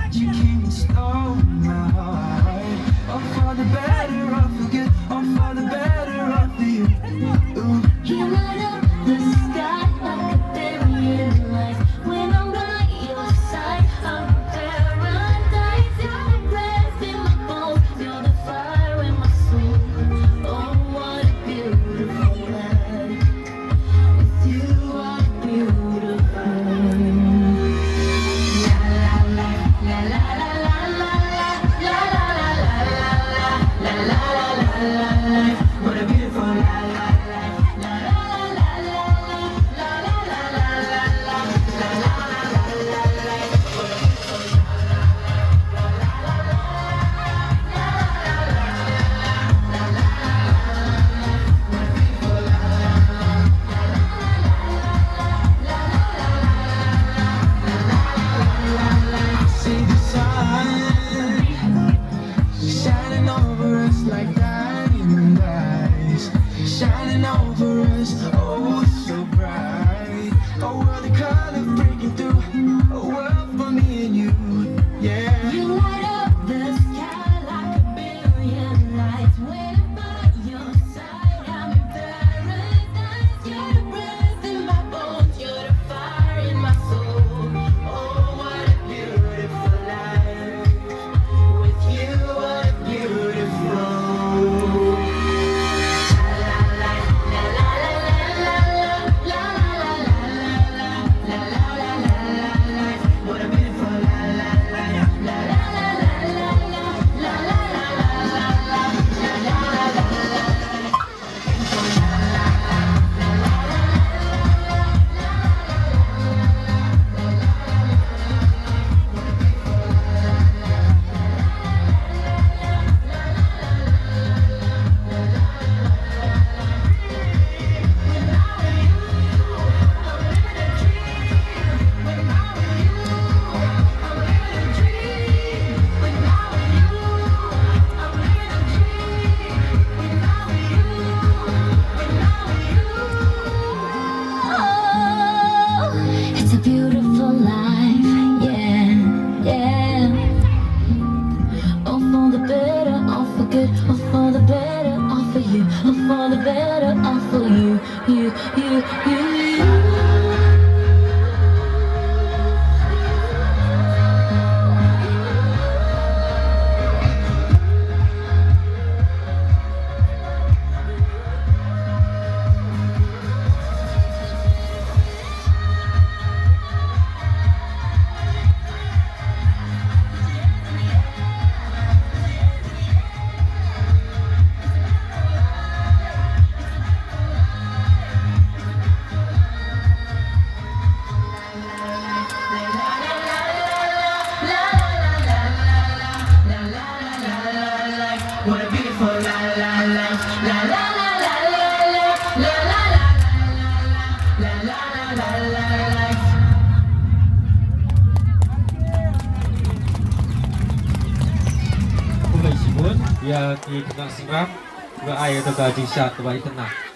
that you came and stole my heart. All for the better, all for good, all for the better, all for you. Ooh. You light up the sky like a billion lights. When I'm by your side, I'm paradise. You're the breath in my bones, you're the fire in my soul. Oh, what a beautiful life. With you are beautiful. La la la la la la la la la la la la la la la. What a beautiful life. See the sun shining over us like diamond eyes, shining over us, oh so bright. A world of color breaking through, a world for me and you, yeah. You light up the sky like a billion lights. When I'm by your side, I'm in paradise. You're the breath in my bones, you're the fire in my soul. Oh, what a beautiful life. With you, what a beautiful. La la la la la la la la la la la la. What a beautiful la la la la la la la la It's a beautiful life, yeah, yeah. All for the better, all for good, all for the better, all for you, all for the better, all for you, you. What a beautiful la la la la la la la la la la la la la la. Kung may sibon, biar di kena serap, berai atau gaji syat, terbaik tenang.